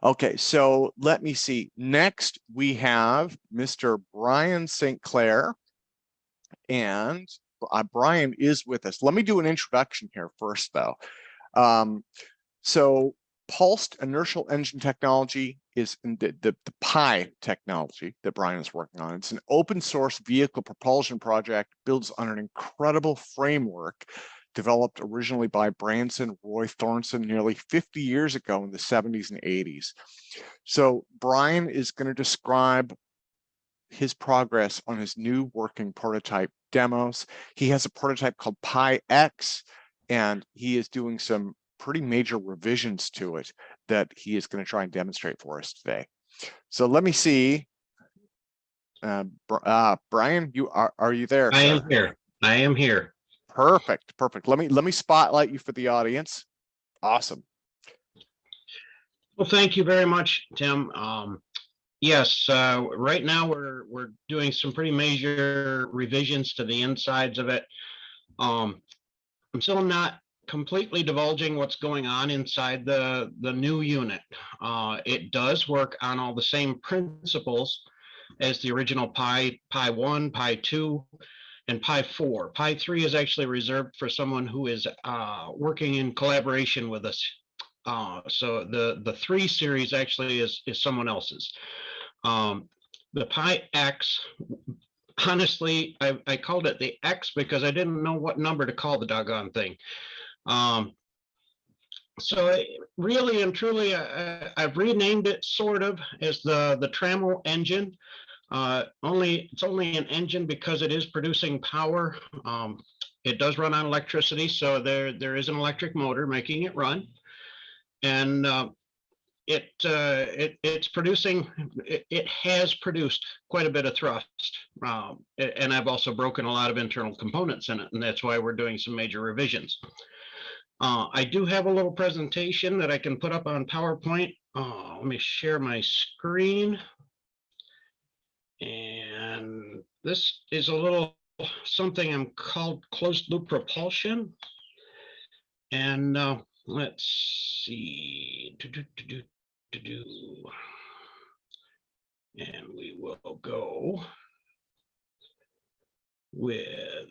Okay, so let me see. Next, we have Mr. Brian St. Clair, and Brian is with us. Let me do an introduction here first, though. So pulsed inertial engine technology is the PI technology that Brian is working on. It's an open source vehicle propulsion project, builds on an incredible framework developed originally by Branson Roy Thornton nearly 50 years ago in the 70s and 80s. So Brian is going to describe his progress on his new working prototype demos. He has a prototype called Pi-X, and he is doing some pretty major revisions to it that he is going to try and demonstrate for us today. So let me see. Brian, are you there? I am here. I am here. Perfect. Let me spotlight you for the audience. Awesome. Well, thank you very much, Tim. Yes, right now we're doing some pretty major revisions to the insides of it. I'm still not completely divulging what's going on inside the new unit. It does work on all the same principles as the original Pi 1, Pi 2, and Pi 4. Pi 3 is actually reserved for someone who is working in collaboration with us. So the 3 series actually is someone else's. The Pi-X, honestly, I called it the X because I didn't know what number to call the doggone thing. So really and truly, I've renamed it sort of as the Trammel engine. It's only an engine because it is producing power. It does run on electricity, so there is an electric motor making it run, and it's producing. It has produced quite a bit of thrust, and I've also broken a lot of internal components in it, and that's why we're doing some major revisions. I do have a little presentation that I can put up on PowerPoint. Let me share my screen. And this is a little something I'm called closed loop propulsion. And let's see. And we will go with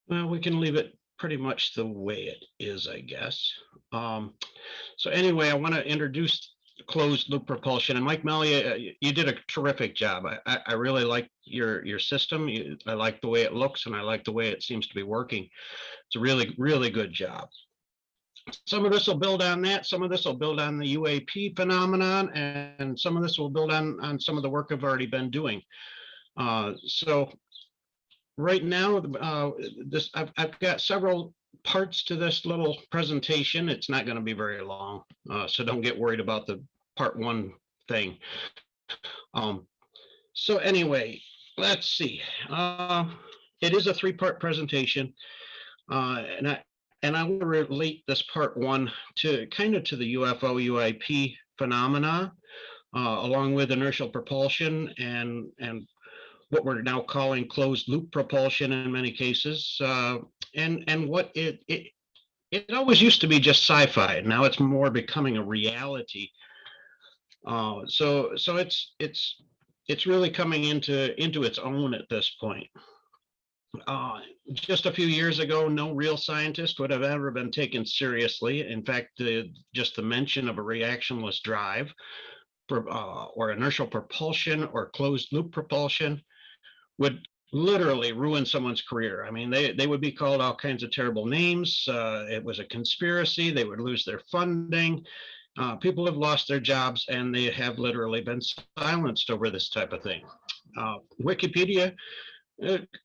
well, we can leave it pretty much the way it is, I guess. So anyway, I want to introduce closed loop propulsion. And Mike Mellia, you did a terrific job. I really like your system. I like the way it looks, and I like the way it seems to be working. It's a really, really good job. Some of this will build on that. Some of this will build on the UAP phenomenon, and some of this will build on some of the work I've already been doing. So right now, I've got several parts to this little presentation. It's not going to be very long, so don't get worried about the part 1 thing. So anyway, let's see. It is a 3-part presentation, and I want to relate this part 1 to kind of to the UFO UIP phenomena, along with inertial propulsion and what we're now calling closed loop propulsion in many cases, and what it always used to be just sci-fi. Now it's more becoming a reality. So it's really coming into its own at this point. Just a few years ago, no real scientist would have ever been taken seriously. In fact, just the mention of a reactionless drive, or inertial propulsion or closed loop propulsion would literally ruin someone's career. I mean, they would be called all kinds of terrible names. It was a conspiracy. They would lose their funding. People have lost their jobs, and they have literally been silenced over this type of thing. Wikipedia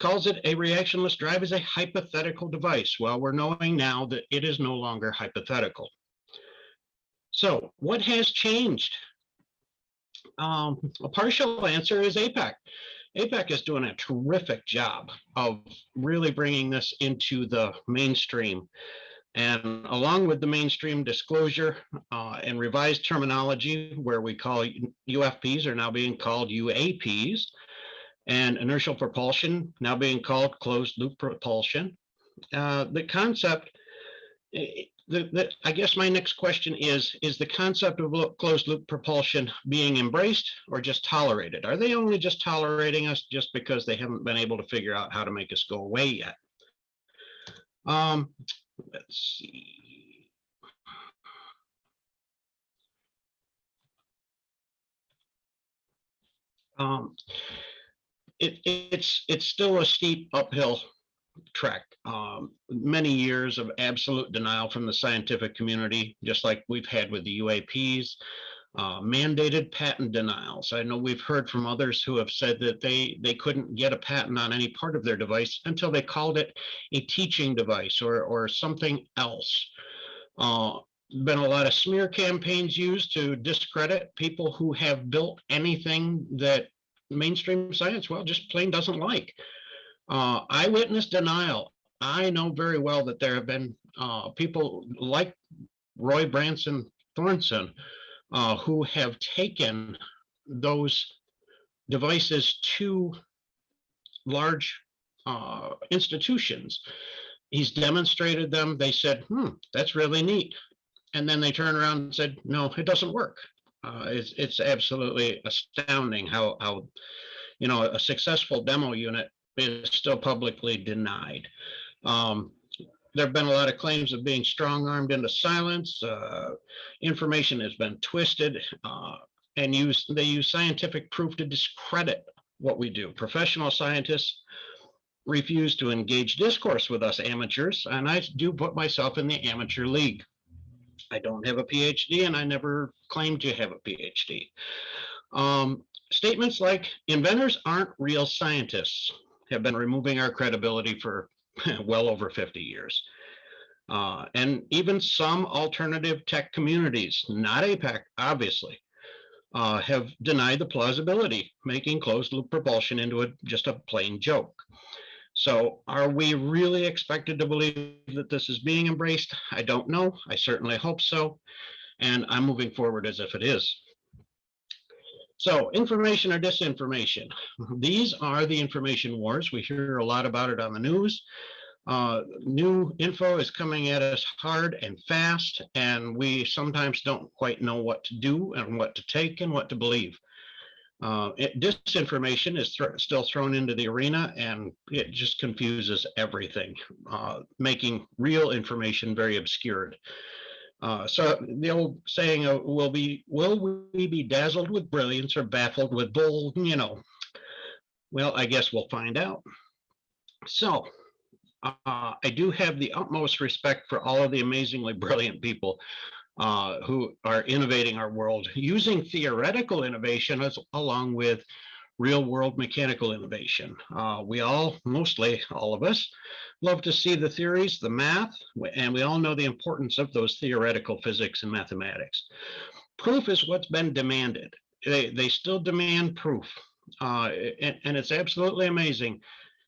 calls it a reactionless drive as a hypothetical device. Well, we're knowing now that it is no longer hypothetical. So what has changed? A partial answer is APEC. APEC is doing a terrific job of really bringing this into the mainstream. And along with the mainstream disclosure and revised terminology, where we call UFPs are now being called UAPs, and inertial propulsion, now being called closed loop propulsion. The concept, I guess my next question is the concept of closed loop propulsion being embraced or just tolerated? Are they only just tolerating us just because they haven't been able to figure out how to make us go away yet? Let's see. It's still a steep uphill trek. Many years of absolute denial from the scientific community, just like we've had with the UAPs, mandated patent denials. I know we've heard from others who have said that they couldn't get a patent on any part of their device until they called it a teaching device or something else. Been a lot of smear campaigns used to discredit people who have built anything that mainstream science, well, just plain doesn't like. Eyewitness denial. I know very well that there have been people like Roy Branson Thornton who have taken those devices to large institutions. He's demonstrated them. They said, that's really neat. And then they turn around and said, no, it doesn't work. It's absolutely astounding how a successful demo unit is still publicly denied. There have been a lot of claims of being strong-armed into silence. Information has been twisted, and they use scientific proof to discredit what we do. Professional scientists refuse to engage discourse with us amateurs, and I do put myself in the amateur league. I don't have a PhD, and I never claimed to have a PhD. Statements like inventors aren't real scientists have been removing our credibility for well over 50 years. And even some alternative tech communities, not APEC, obviously, have denied the plausibility, making closed loop propulsion into just a plain joke. So are we really expected to believe that this is being embraced? I don't know. I certainly hope so. And I'm moving forward as if it is. So information or disinformation? These are the information wars. We hear a lot about it on the news. New info is coming at us hard and fast, and we sometimes don't quite know what to do and what to take and what to believe. Disinformation is still thrown into the arena, and it just confuses everything, making real information very obscured. So the old saying, will we be dazzled with brilliance or baffled with bull? Well, I guess we'll find out. So I do have the utmost respect for all of the amazingly brilliant people who are innovating our world using theoretical innovation along with real world mechanical innovation. We all, mostly all of us, love to see the theories, the math, and we all know the importance of those theoretical physics and mathematics. Proof is what's been demanded. They still demand proof. And it's absolutely amazing.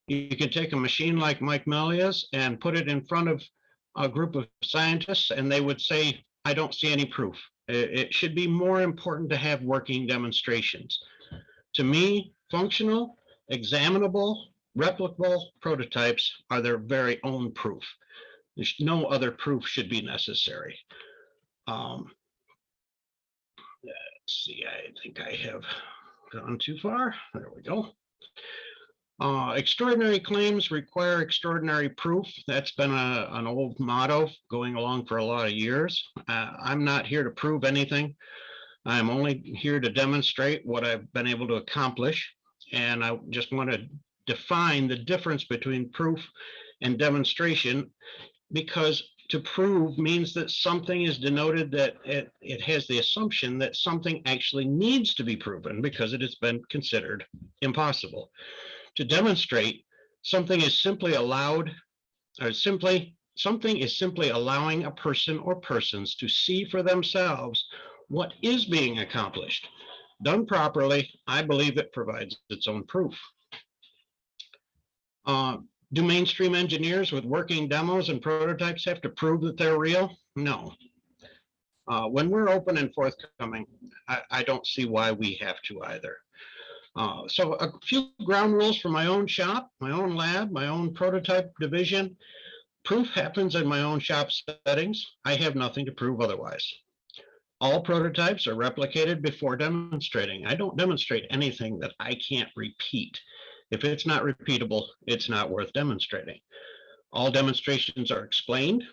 You can take a machine like Mike Melia's and put it in front of a group of scientists, and they would say, I don't see any proof. It should be more important to have working demonstrations. To me, functional, examinable, replicable prototypes are their very own proof. There's no other proof should be necessary. Let's see, I think I have gone too far. There we go. Extraordinary claims require extraordinary proof. That's been an old motto going along for a lot of years. I'm not here to prove anything. I'm only here to demonstrate what I've been able to accomplish. And I just want to define the difference between proof and demonstration, because to prove means that something is denoted that it has the assumption that something actually needs to be proven because it has been considered impossible. To demonstrate, something is simply allowing a person or persons to see for themselves what is being accomplished. Done properly, I believe it provides its own proof. Do mainstream engineers with working demos and prototypes have to prove that they're real? No. When we're open and forthcoming, I don't see why we have to either. So a few ground rules for my own shop, my own lab, my own prototype division. Proof happens in my own shop settings. I have nothing to prove otherwise. All prototypes are replicated before demonstrating. I don't demonstrate anything that I can't repeat. If it's not repeatable, it's not worth demonstrating. All demonstrations are explained,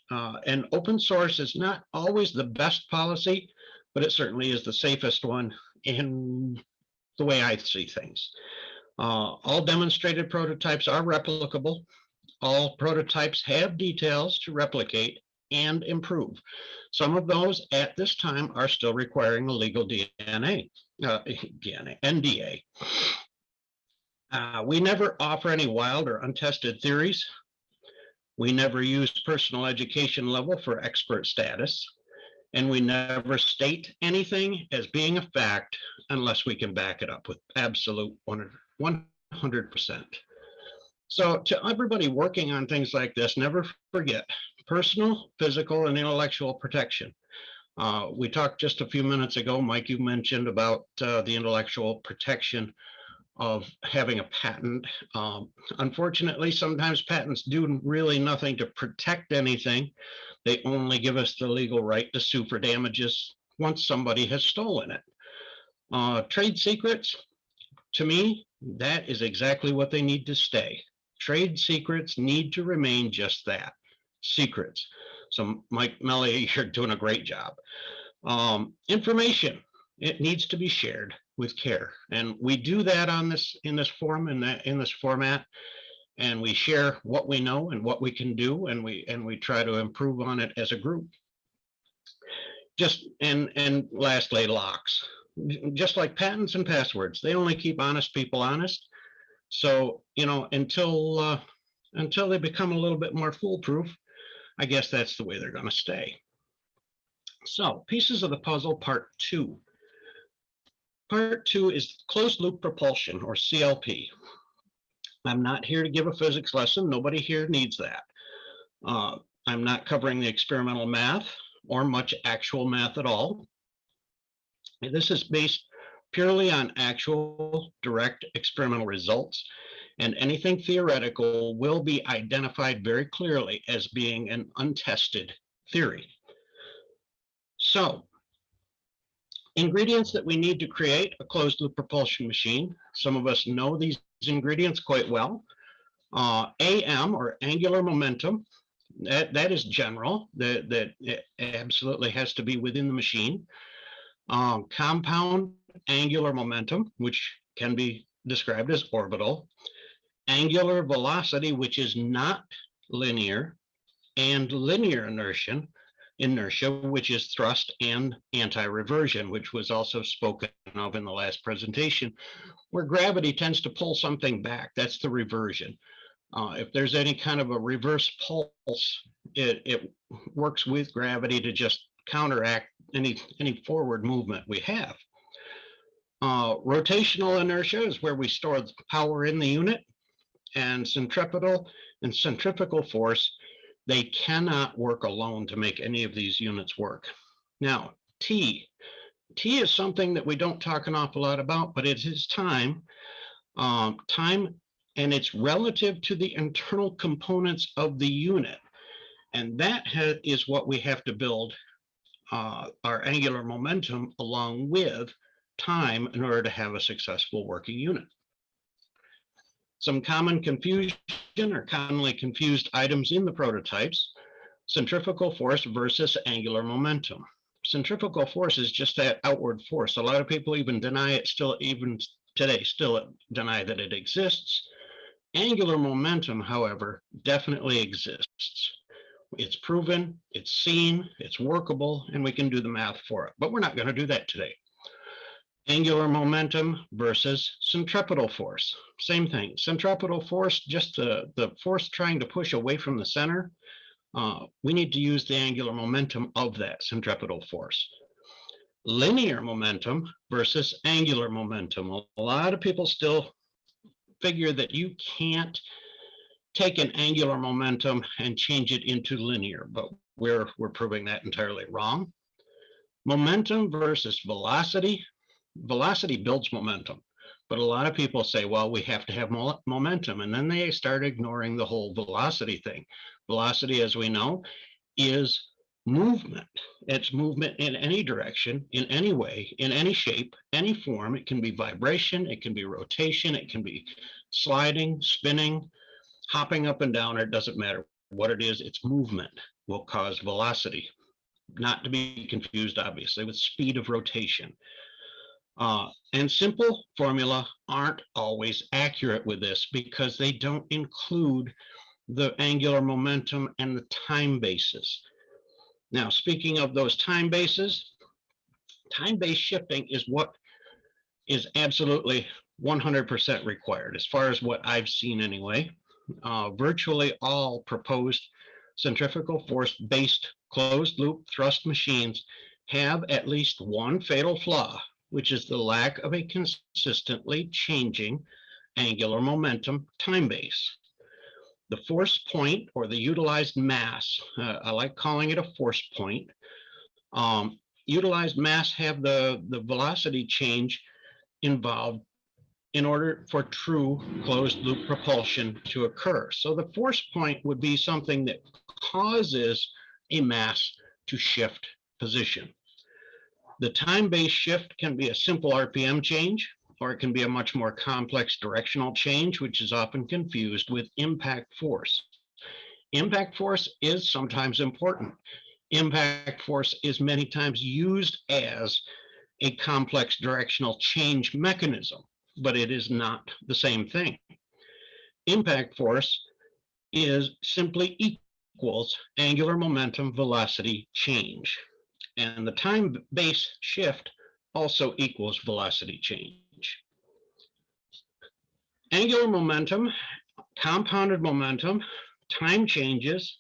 and open source is not always the best policy, but it certainly is the safest one in the way I see things. All demonstrated prototypes are replicable. All prototypes have details to replicate and improve. Some of those at this time are still requiring a legal NDA. We never offer any wild or untested theories. We never use personal education level for expert status. And we never state anything as being a fact unless we can back it up with absolute 100%. So to everybody working on things like this, never forget personal, physical, and intellectual protection. We talked just a few minutes ago, Mike, you mentioned about the intellectual protection of having a patent. Unfortunately, sometimes patents do really nothing to protect anything. They only give us the legal right to sue for damages once somebody has stolen it. Trade secrets, to me, that is exactly what they need to stay. Trade secrets need to remain just that, secrets. So Mike Melly, you're doing a great job. Information, it needs to be shared with care. And we do that on this, in this forum, in this format. And we share what we know and what we can do, and we try to improve on it as a group. And lastly, locks. Just like patents and passwords, they only keep honest people honest. So, you know, until they become a little bit more foolproof, I guess that's the way they're going to stay. So, pieces of the puzzle, part 2. Part 2 is closed loop propulsion, or CLP. I'm not here to give a physics lesson. Nobody here needs that. I'm not covering the experimental math or much actual math at all. This is based purely on actual direct experimental results, and anything theoretical will be identified very clearly as being an untested theory. So, ingredients that we need to create a closed loop propulsion machine. Some of us know these ingredients quite well. AM, or angular momentum, that is general, that it absolutely has to be within the machine. Compound angular momentum, which can be described as orbital. Angular velocity, which is not linear, and linear inertia, which is thrust and anti-reversion, which was also spoken of in the last presentation, where gravity tends to pull something back. That's the reversion. If there's any kind of a reverse pulse, it works with gravity to just counteract any forward movement we have. Rotational inertia is where we store the power in the unit, and centripetal and centrifugal force, they cannot work alone to make any of these units work. Now, T is something that we don't talk an awful lot about, but it is time. Time, and it's relative to the internal components of the unit. And that is what we have to build our angular momentum along with time in order to have a successful working unit. Some common confusion or commonly confused items in the prototypes: centrifugal force versus angular momentum. Centrifugal force is just that outward force. A lot of people even deny it, even today, still deny that it exists. Angular momentum, however, definitely exists. It's proven, it's seen, it's workable, and we can do the math for it. But we're not going to do that today. Angular momentum versus centripetal force. Same thing. Centripetal force, just the force trying to push away from the center. We need to use the angular momentum of that centripetal force. Linear momentum versus angular momentum. A lot of people still figure that you can't take an angular momentum and change it into linear, but we're proving that entirely wrong. Momentum versus velocity. Velocity builds momentum. But a lot of people say, well, we have to have momentum. And then they start ignoring the whole velocity thing. Velocity, as we know, is movement. It's movement in any direction, in any way, in any shape, any form. It can be vibration, it can be rotation, it can be sliding, spinning, hopping up and down. It doesn't matter what it is. It's movement will cause velocity, not to be confused, obviously, with speed of rotation. And simple formula aren't always accurate with this because they don't include the angular momentum and the time bases. Now, speaking of those time bases, time-based shifting is what is absolutely 100% required, as far as what I've seen anyway. Virtually all proposed centrifugal force-based closed-loop thrust machines have at least one fatal flaw, which is the lack of a consistently changing angular momentum time base. The force point, or the utilized mass, I like calling it a force point. Utilized mass have the velocity change involved in order for true closed loop propulsion to occur. So the force point would be something that causes a mass to shift position. The time-based shift can be a simple RPM change, or it can be a much more complex directional change, which is often confused with impact force. Impact force is sometimes important. Impact force is many times used as a complex directional change mechanism, but it is not the same thing. Impact force is simply equals angular momentum velocity change. And the time-based shift also equals velocity change. Angular momentum, compounded momentum, time changes,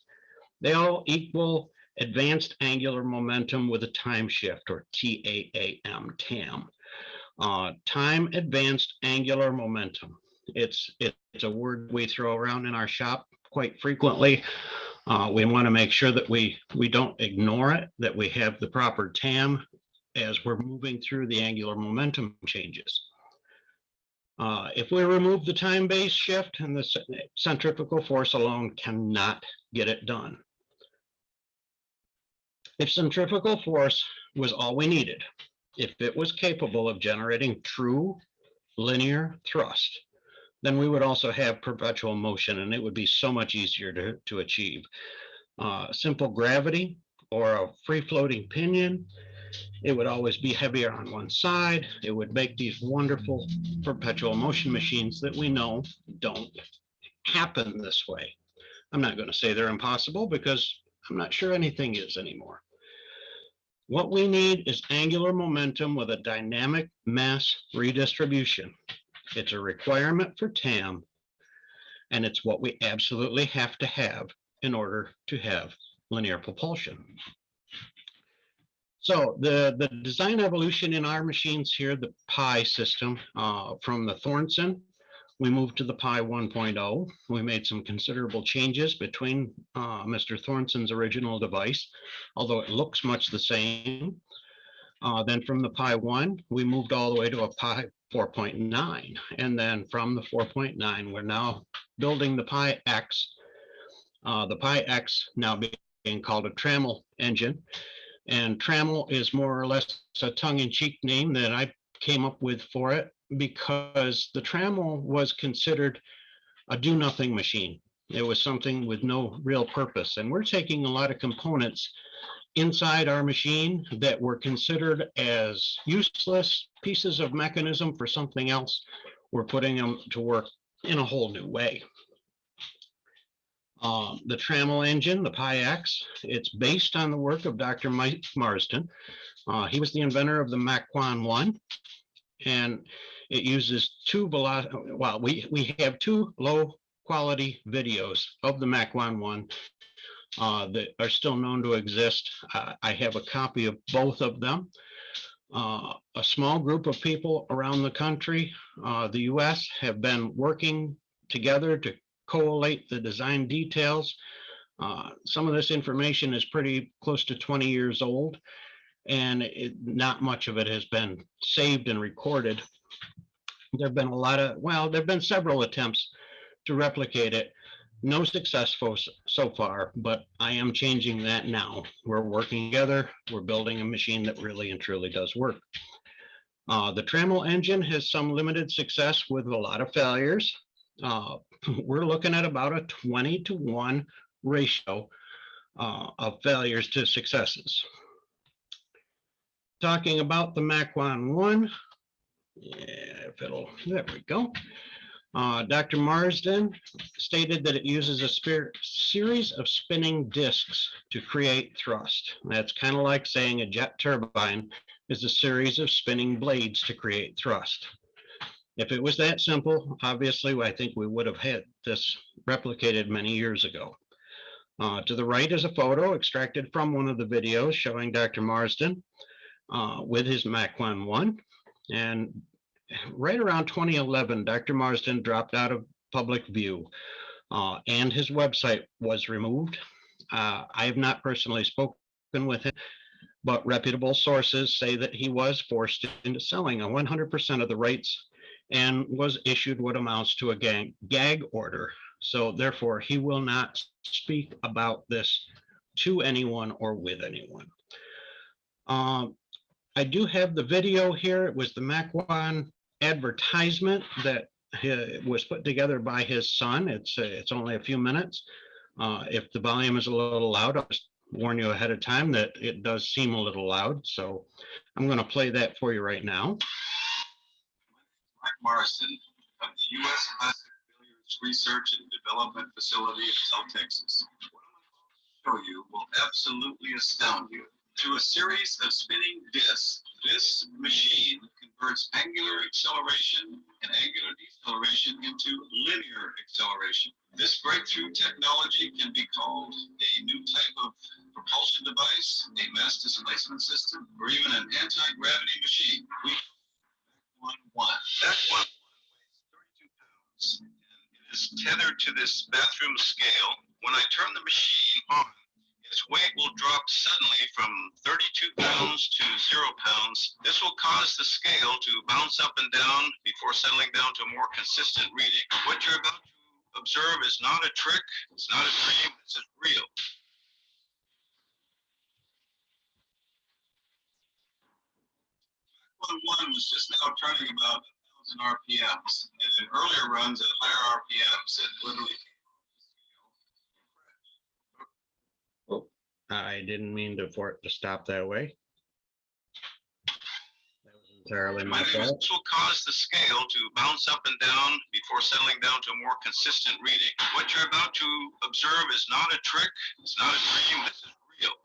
they all equal advanced angular momentum with a time shift, or TAAM, TAM. Time advanced angular momentum. It's a word we throw around in our shop quite frequently. We want to make sure that we don't ignore it, that we have the proper TAM as we're moving through the angular momentum changes. If we remove the time-based shift, and the centrifugal force alone cannot get it done. If centrifugal force was all we needed, if it was capable of generating true linear thrust, then we would also have perpetual motion, and it would be so much easier to achieve. Simple gravity or a free-floating pinion, it would always be heavier on one side. It would make these wonderful perpetual motion machines that we know don't happen this way. I'm not going to say they're impossible because I'm not sure anything is anymore. What we need is angular momentum with a dynamic mass redistribution. It's a requirement for TAM, and it's what we absolutely have to have in order to have linear propulsion. So the design evolution in our machines here, the Pi system, from the Thornton, we moved to the Pi 1.0. We made some considerable changes between Mr. Thornton's original device, although it looks much the same. Then from the Pi 1, we moved all the way to a Pi 4.9. And then from the 4.9, we're now building the Pi X. The Pi X now being called a Trammel engine. And Trammel is more or less a tongue-in-cheek name that I came up with for it, because the Trammel was considered a do-nothing machine. It was something with no real purpose. And we're taking a lot of components inside our machine that were considered as useless pieces of mechanism for something else. We're putting them to work in a whole new way. The Trammel engine, the Pi X, it's based on the work of Dr. Mike Marsden. He was the inventor of the Mac-Quan 1, and it uses we have two low quality videos of the Mac-Quan 1 that are still known to exist. I have a copy of both of them. A small group of people around the country, the US, have been working together to collate the design details. Some of this information is pretty close to 20 years old, and not much of it has been saved and recorded. There've been a lot of, well, there've been several attempts to replicate it. No success so far, but I am changing that now. We're working together. We're building a machine that really and truly does work. The Trammel engine has some limited success with a lot of failures. We're looking at about a 20-to-1 ratio of failures to successes. Talking about the Mac-Quan 1, there we go. Dr. Marsden stated that it uses a series of spinning discs to create thrust. That's kind of like saying a jet turbine is a series of spinning blades to create thrust. If it was that simple, obviously, I think we would have had this replicated many years ago. To the right is a photo extracted from one of the videos showing Dr. Marsden with his Mac-Quan 1. And right around 2011, Dr. Marsden dropped out of public view and his website was removed. I have not personally spoken with him, but reputable sources say that he was forced into selling 100% of the rights and was issued what amounts to a gag order. So therefore, he will not speak about this to anyone or with anyone. I do have the video here. It was the Mac-Quan advertisement that was put together by his son. It's only a few minutes. If the volume is a little loud, I'll just warn you ahead of time that it does seem a little loud. So I'm going to play that for you right now. Mike Marsden of the U.S. Plastic Billiards Research and Development Facility in South Texas. What I'm going to show you will absolutely astound you. To a series of spinning discs, this machine converts angular acceleration and angular deceleration into linear acceleration. This breakthrough technology can be called a new type of propulsion device, a mass displacement system, or even an anti-gravity machine. We That one weighs 32 pounds and it is tethered to this bathroom scale. When I turn the machine on, its weight will drop suddenly from 32 pounds to 0 pounds. This will cause the scale to bounce up and down before settling down to a more consistent reading. What you're about to observe is not a trick, it's not a dream, this is real. One was just now turning about 1,000 RPMs, and in earlier runs at higher RPMs, it literally I didn't mean for it to stop that way. That was entirely my fault. This will cause the scale to bounce up and down before settling down to a more consistent reading. What you're about to observe is not a trick, it's not a dream, this is real.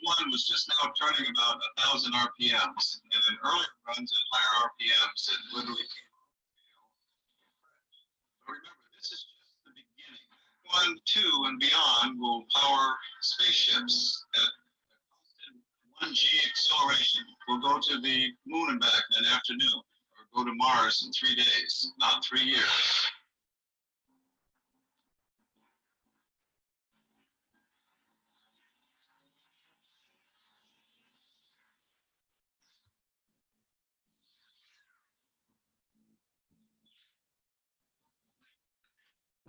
One was just now turning about 1,000 RPMs, and in earlier runs at higher RPMs, it literally came. Remember, this is just the beginning. 1, 2, and beyond will power spaceships at a constant 1G acceleration. We'll go to the moon and back in an afternoon, or go to Mars in 3 days, not 3 years.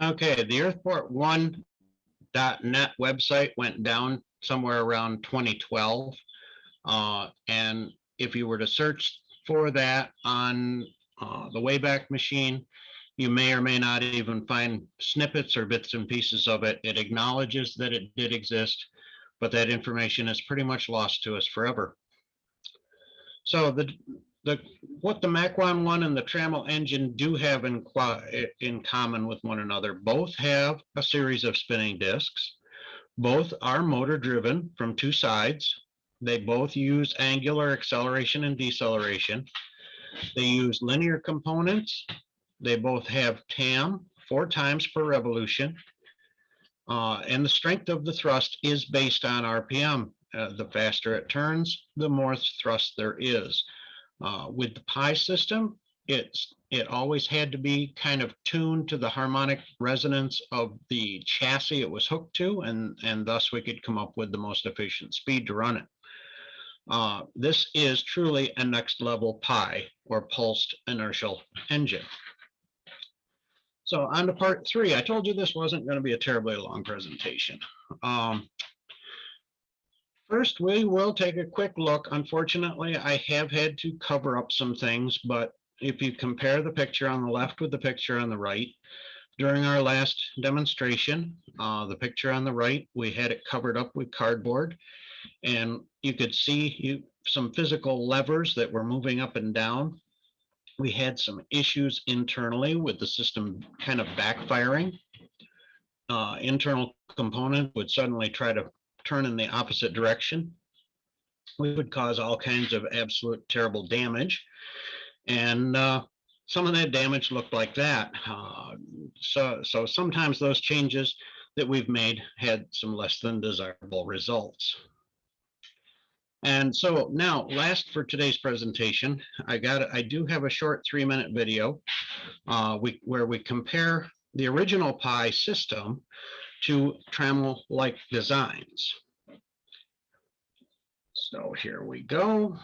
Okay, the earthport1.net website went down somewhere around 2012. And if you were to search for that on the Wayback Machine, you may or may not even find snippets or bits and pieces of it. It acknowledges that it did exist, but that information is pretty much lost to us forever. So what the Mac-Quan 1 and the Trammel engine do have in common with one another, both have a series of spinning discs. Both are motor driven from two sides. They both use angular acceleration and deceleration. They use linear components. They both have TAM, 4 times per revolution. And the strength of the thrust is based on RPM. The faster it turns, the more thrust there is. With the pi system, it always had to be kind of tuned to the harmonic resonance of the chassis it was hooked to, and thus we could come up with the most efficient speed to run it. This is truly a next level PI, or pulsed inertial engine. So on to part 3. I told you this wasn't going to be a terribly long presentation. First, we will take a quick look. Unfortunately, I have had to cover up some things, but if you compare the picture on the left with the picture on the right, during our last demonstration, the picture on the right, we had it covered up with cardboard, and you could see some physical levers that were moving up and down. We had some issues internally with the system kind of backfiring. Internal component would suddenly try to turn in the opposite direction. We would cause all kinds of absolute terrible damage. And some of that damage looked like that. So sometimes those changes that we've made had some less than desirable results. And so now, last for today's presentation, I do have a short 3-minute video where we compare the original PI system to Trammel-like designs. So here we go.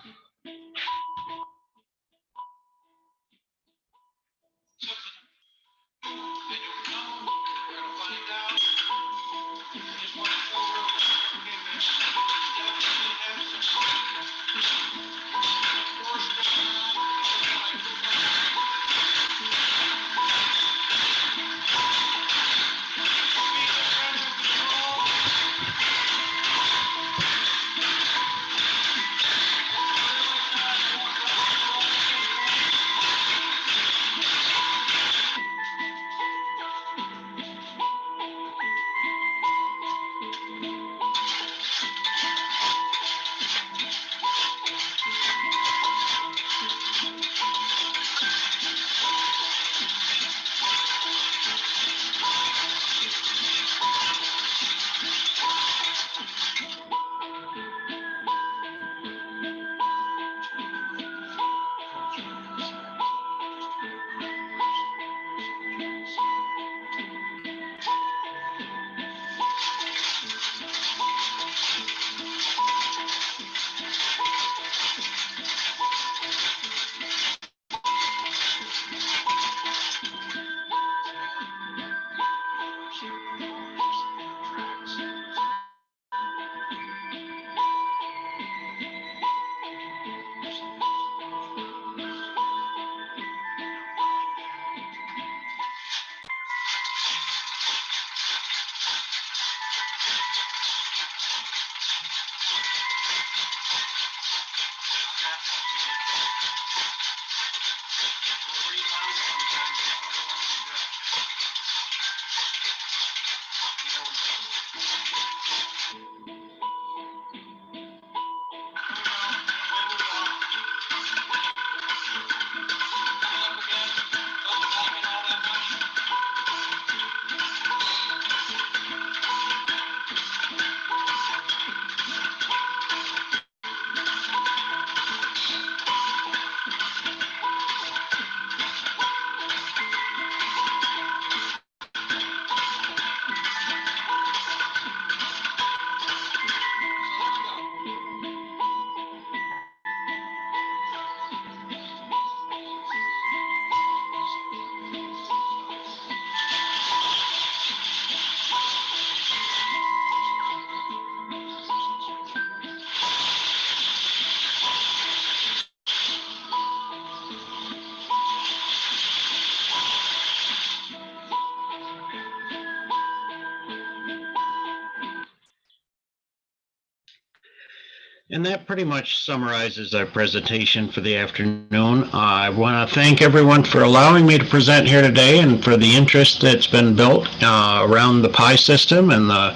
And that pretty much summarizes our presentation for the afternoon. I want to thank everyone for allowing me to present here today and for the interest that's been built around the PI system and the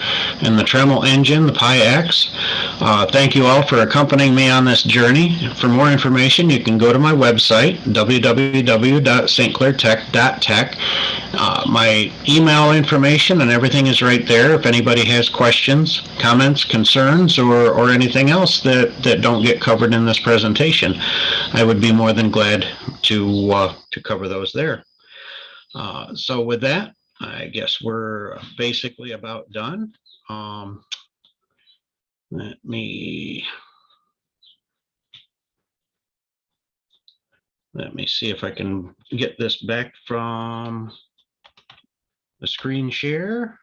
Trammel engine, the PI X. Thank you all for accompanying me on this journey. For more information, you can go to my website, www.stclairtech.tech. My email information and everything is right there if anybody has questions, comments, concerns, or anything else that don't get covered in this presentation. I would be more than glad to cover those there. So with that, I guess we're basically about done. Let me Let me see if I can get this back from the screen share.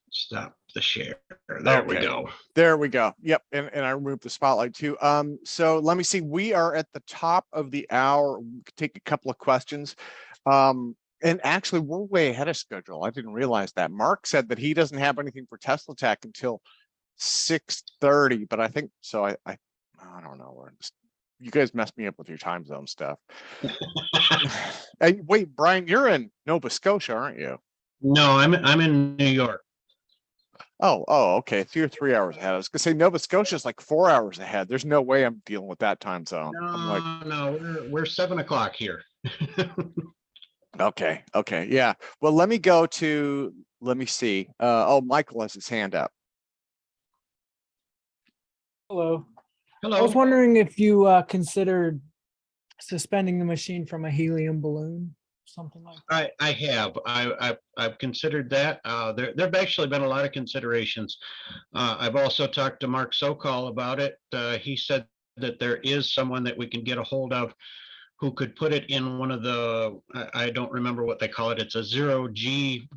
Stop the share. There we Okay. go. There we go. Yep. And I removed the spotlight too. So let me see. We are at the top of the hour. We could take a couple of questions. And actually we're way ahead of schedule. I didn't realize that. Mark said that he doesn't have anything for Stclairtech until 6:30, but I think so. I don't know. You guys messed me up with your time zone stuff. Hey, wait, Brian, you're in Nova Scotia, aren't you? No, I'm in New York. Oh, okay. So you're 3 hours ahead. I was gonna say Nova Scotia is like 4 hours ahead. There's no way I'm dealing with that time zone. I'm like, No, we're 7 o'clock here. okay, yeah. Well, let me see. Oh, Michael has his hand up. Hello. I was Hello. wondering if you considered suspending the machine from a helium balloon, something like that. I have. I've considered that. There have actually been a lot of considerations. I've also talked to Mark Sokol about it. He said that there is someone that we can get a hold of who could put it in one of the, I don't remember what they call it. It's a 0G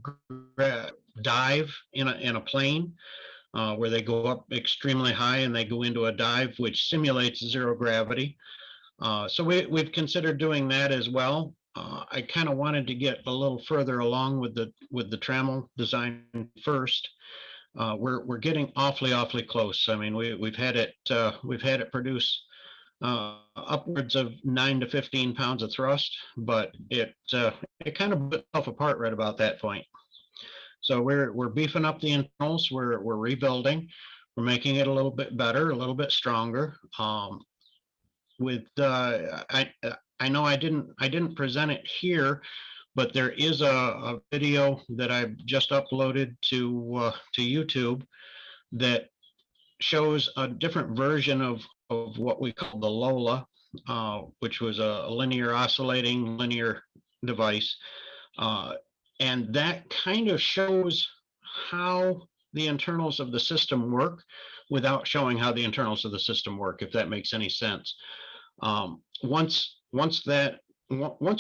dive in a plane. Where they go up extremely high and they go into a dive which simulates zero gravity. So we've considered doing that as well. I kind of wanted to get a little further along with the Trammel design first. We're getting awfully close. I mean, we've had it produce upwards of 9 to 15 pounds of thrust, but it kind of put itself apart right about that point. So we're beefing up the internals. We're rebuilding. We're making it a little bit better, a little bit stronger. I know I didn't present it here, but there is a video that I've just uploaded to YouTube that shows a different version of what we call the Lola, which was a linear oscillating linear device. And that kind of shows how the internals of the system work without showing how the internals of the system work, if that makes any sense. Once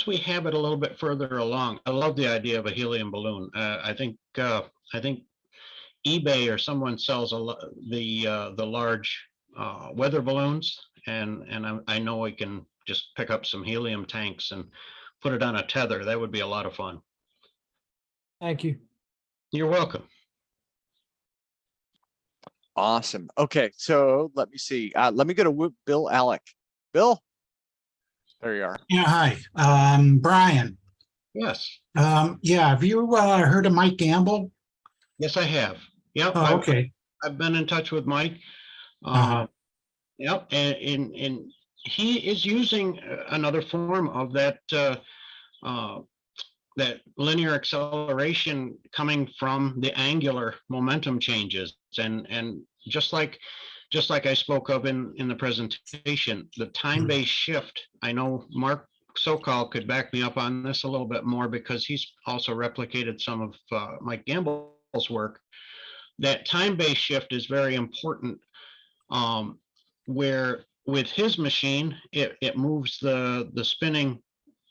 we have it a little bit further along, I love the idea of a helium balloon. I think eBay or someone sells the large weather balloons, and I know we can just pick up some helium tanks and put it on a tether. That would be a lot of fun. Thank you. You're welcome. Awesome. Okay, so let me see. Let me go to Bill Alec. Bill, there you are. Yeah, hi, Brian. Yes. Yeah, have you heard of Mike Gamble? Yes, I have. Yep. Oh, okay. I've been in touch with Mike. Yep. And he is using another form of that that linear acceleration coming from the angular momentum changes, and just like I spoke of in the presentation, the time-based shift. I know Mark Sokol could back me up on this a little bit more because he's also replicated some of Mike Gamble's work. That time-based shift is very important, where with his machine, it moves the spinning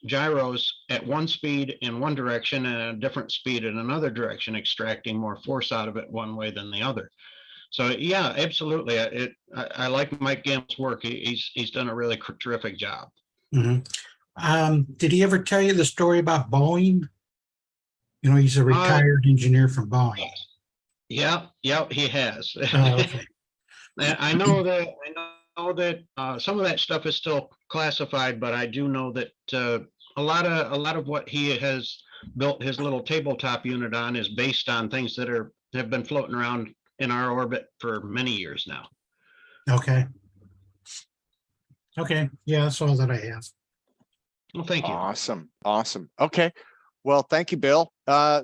gyros at one speed in one direction and a different speed in another direction, extracting more force out of it one way than the other. So yeah, absolutely. I like Mike Gamble's work. He's done a really terrific job. Mm-hmm. Did he ever tell you the story about Boeing? You know, he's a retired engineer from Boeing. Yeah, he has. Okay. I know that some of that stuff is still classified, but I do know that a lot of what he has built his little tabletop unit on is based on things that have been floating around in our orbit for many years now. Okay. Yeah, that's all that I have. Well, thank you. Awesome. Okay. Well, thank you, Bill.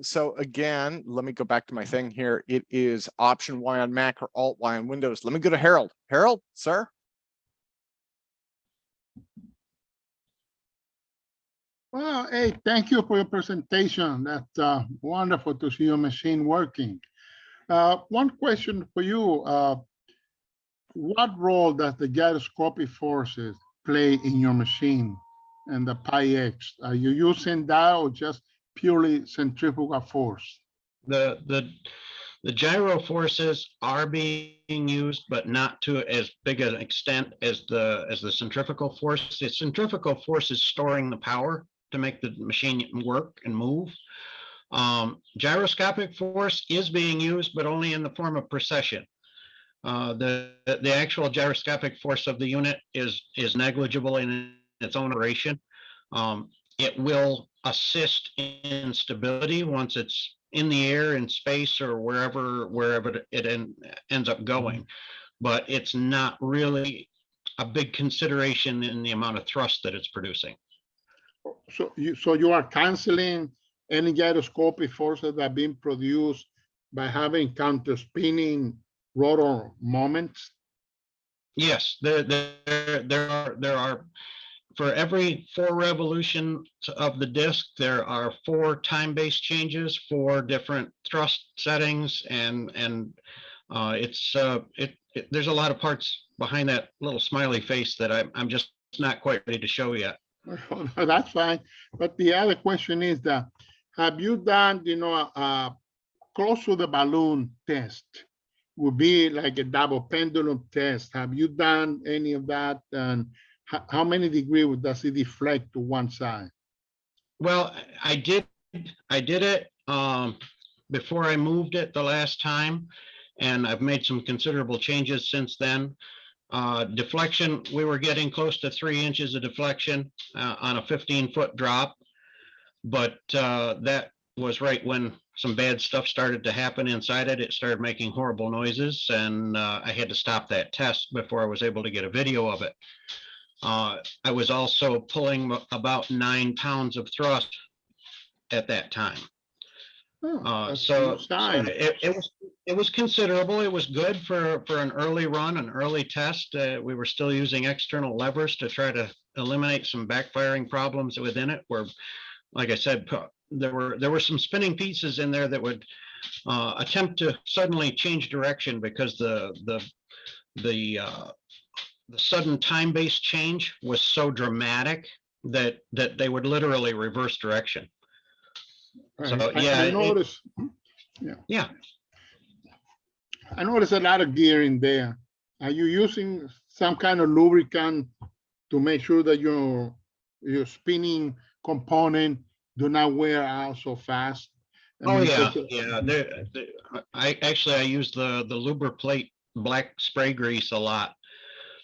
So again, let me go back to my thing here. It is Option Y on Mac or Alt Y on Windows. Let me go to Harold. Harold, sir. Well, hey, thank you for your presentation. That's wonderful to see your machine working. One question for you. what role does the gyroscopic forces play in your machine and the Pi-X? Are you using that or just purely centrifugal force? The gyro forces are being used, but not to as big an extent as the centrifugal force. The centrifugal force is storing the power to make the machine work and move. Gyroscopic force is being used, but only in the form of precession. The actual gyroscopic force of the unit is negligible in its own operation. It will assist in stability once it's in the air, in space, or wherever it ends up going. But it's not really a big consideration in the amount of thrust that it's producing. So you are canceling any gyroscopic forces that are being produced by having counter spinning rotor moments? Yes, there are for every 4 revolutions of the disc, there are 4 time-based changes, 4 different thrust settings, and there's a lot of parts behind that little smiley face that I'm just not quite ready to show yet. That's fine. But the other question is that, have you done, close to the balloon test? Would be like a double pendulum test. Have you done any of that? And how many degrees does it deflect to one side? Well, I did it before I moved it the last time, and I've made some considerable changes since then. Deflection, we were getting close to 3 inches of deflection on a 15-foot drop, but that was right when some bad stuff started to happen inside it. It started making horrible noises, and I had to stop that test before I was able to get a video of it. I was also pulling about 9 pounds of thrust at that time. So it was considerable. It was good for an early run, an early test. We were still using external levers to try to eliminate some backfiring problems within it, where, like I said, there were some spinning pieces in there that would attempt to suddenly change direction because the sudden time-based change was so dramatic that they would literally reverse direction. So yeah, I noticed. Yeah. I noticed a lot of gear in there. Are you using some kind of lubricant to make sure that your spinning component do not wear out so fast? I use the Lubriplate black spray grease a lot.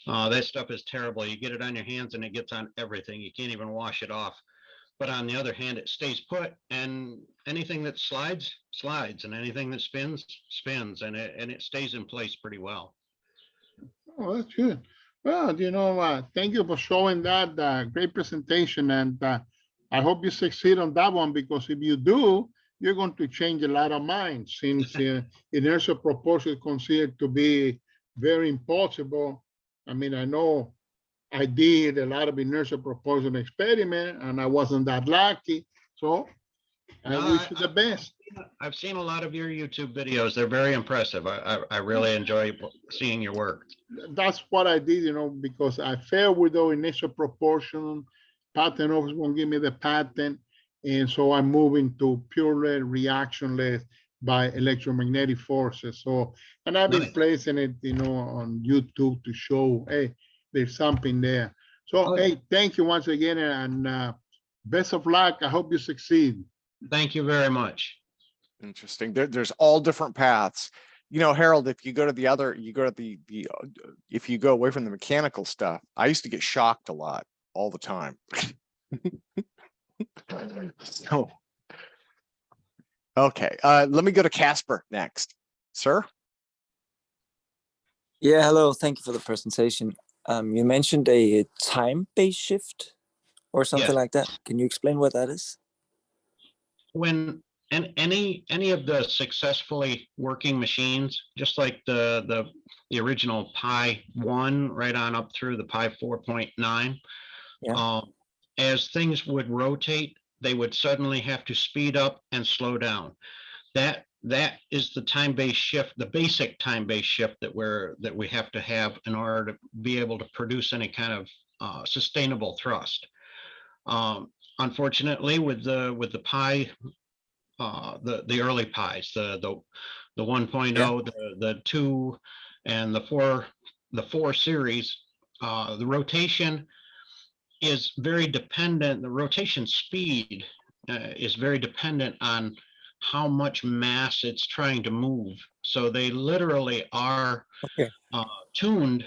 That stuff is terrible. You get it on your hands and it gets on everything. You can't even wash it off. But on the other hand, it stays put, and anything that slides, and anything that spins, and it stays in place pretty well. Oh, that's good. Well, thank you for showing that great presentation, and I hope you succeed on that one, because if you do, you're going to change a lot of minds, since inertial propulsion is considered to be very impossible. I mean, I know I did a lot of inertial propulsion experiment, and I wasn't that lucky. So I wish you the best. I've seen a lot of your YouTube videos. They're very impressive. I really enjoy seeing your work. That's what I did, because I failed with the initial propulsion. Patent office won't give me the patent. And so I'm moving to purely reactionless by electromagnetic forces. So, and I've been placing it, on YouTube to show, hey, there's something there. So, hey, thank you once again, and best of luck. I hope you succeed. Thank you very much. Interesting. There's all different paths. Harold, if you go to the other, if you go away from the mechanical stuff, I used to get shocked a lot, all the time. So, okay, let me go to Casper next, sir. Yeah, hello. Thank you for the presentation. You mentioned a time-based shift or something like that. Can you explain what that is? When any of the successfully working machines, just like the original Pi 1 right on up through the Pi 4.9, as things would rotate, they would suddenly have to speed up and slow down. That that is the time-based shift, the basic time-based shift that we have to have in order to be able to produce any kind of sustainable thrust. Unfortunately, with the pi, the early pies, the 1.0, the 2, and the 4 series, the rotation is very dependent. The rotation speed is very dependent on how much mass it's trying to move. So they literally are tuned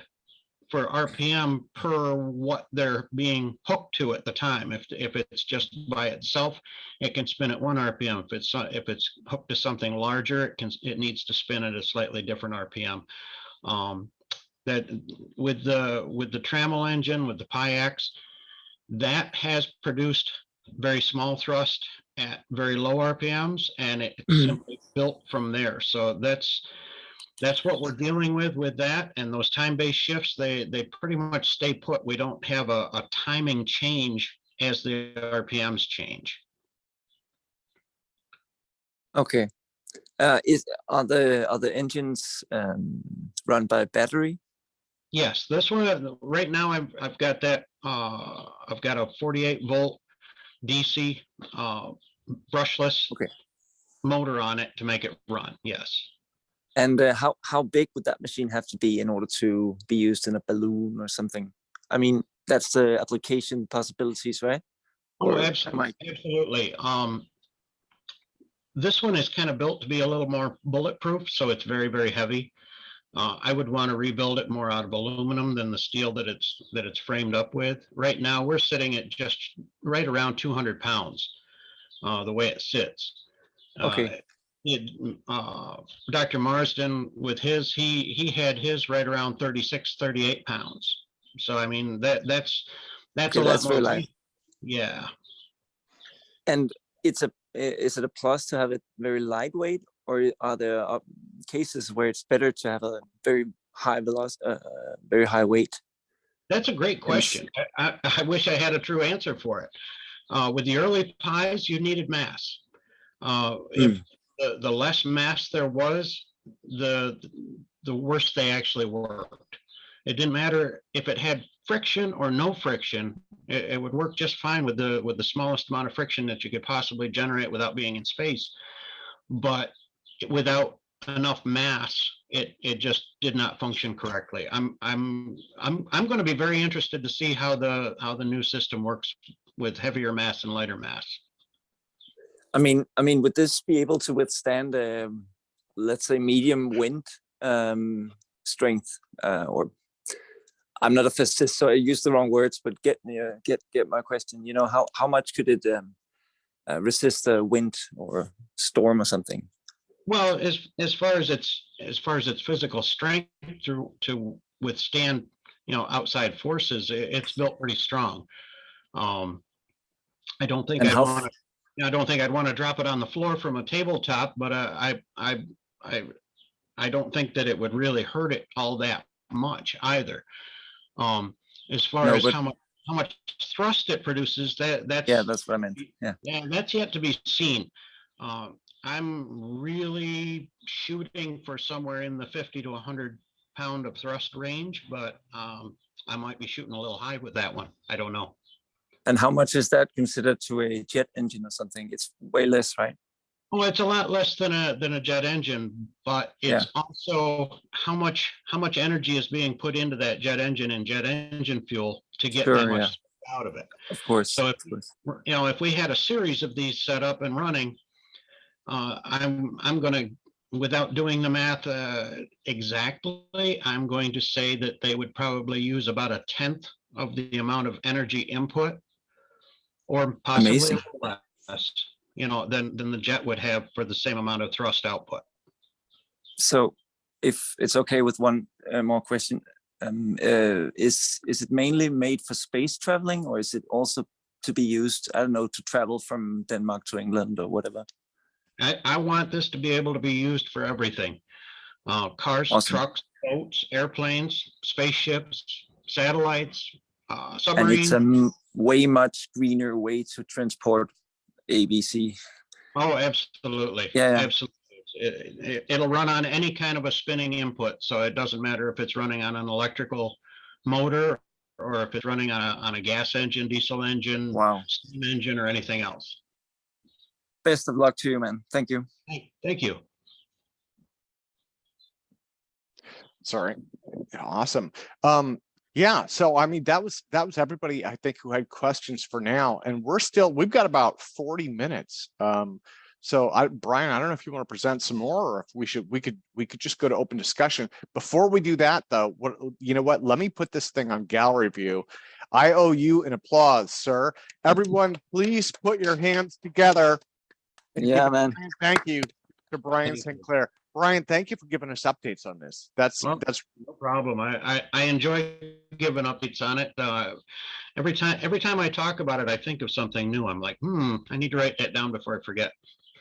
for RPM per what they're being hooked to at the time. If it's just by itself, it can spin at 1 RPM. If it's hooked to something larger, it needs to spin at a slightly different RPM. That with the Trammel engine, with the Pi-X, that has produced very small thrust at very low RPMs, and it simply built from there. So that's what we're dealing with that. And those time-based shifts, they pretty much stay put. We don't have a timing change as the RPMs change. Okay. Are the engines run by battery? Yes, this one right now I've got that. I've got a 48-volt DC brushless motor on it to make it run. Yes. And how big would that machine have to be in order to be used in a balloon or something? I mean, that's the application possibilities, right? Oh, absolutely. This one is kind of built to be a little more bulletproof, so it's very, very heavy. I would want to rebuild it more out of aluminum than the steel that it's framed up with. Right now, we're sitting at just right around 200 pounds, the way it sits. Okay. Dr. Marsden, with his, he had his right around 36, 38 pounds. So I mean that's a lot more. Very light. Yeah. And is it a plus to have it very lightweight, or are there cases where it's better to have a very high velocity, very high weight? That's a great question. I wish I had a true answer for it. With the early pies, you needed mass. If the less mass there was, the worse they actually worked. It didn't matter if it had friction or no friction. It would work just fine with the smallest amount of friction that you could possibly generate without being in space. But without enough mass, it just did not function correctly. I'm going to be very interested to see how the new system works with heavier mass and lighter mass. I mean, would this be able to withstand, let's say, medium wind strength? Or I'm not a physicist, so I use the wrong words, but get my question. You know, how much could it resist a wind or storm or something? Well, as far as its physical strength to withstand, outside forces, it's built pretty strong. I don't think I'd want to drop it on the floor from a tabletop, but I don't think that it would really hurt it all that much either. As far as how much thrust it produces, that's what I meant. Yeah, that's yet to be seen. I'm really shooting for somewhere in the 50 to 100 pound of thrust range, but I might be shooting a little high with that one. I don't know. And how much is that considered to a jet engine or something? It's way less, right? Well, it's a lot less than a jet engine, but it's also how much energy is being put into that jet engine and jet engine fuel to get that much out of it. Of course. So if we had a series of these set up and running, I'm going to, without doing the math exactly, I'm going to say that they would probably use about 1/10 of the amount of energy input, or possibly less, than the jet would have for the same amount of thrust output. So, if it's okay with one more question, is it mainly made for space traveling, or is it also to be used, I don't know, to travel from Denmark to England or whatever? I want this to be able to be used for everything. Cars, trucks, boats, airplanes, spaceships, satellites, submarines. And it's a way much greener way to transport ABC. Oh, absolutely. Yeah. Absolutely. It'll run on any kind of a spinning input, so it doesn't matter if it's running on an electrical motor or if it's running on a gas engine, diesel engine, Wow. steam engine, or anything else. Best of luck to you, man. Thank you. Thank you. Sorry. Awesome. Yeah, so I mean that was everybody I think who had questions for now, and we've got about 40 minutes. So Brian, I don't know if you want to present some more, or if we could just go to open discussion. Before we do that though, you know what? Let me put this thing on gallery view. I owe you an applause, sir. Everyone, please put your hands together. And Yeah, give a man. Thank you to Brian Thank you. Sinclair. Brian, thank you for giving us updates on this. That's No problem. I enjoy giving updates on it. Every time I talk about it, I think of something new. I'm like, I need to write that down before I forget.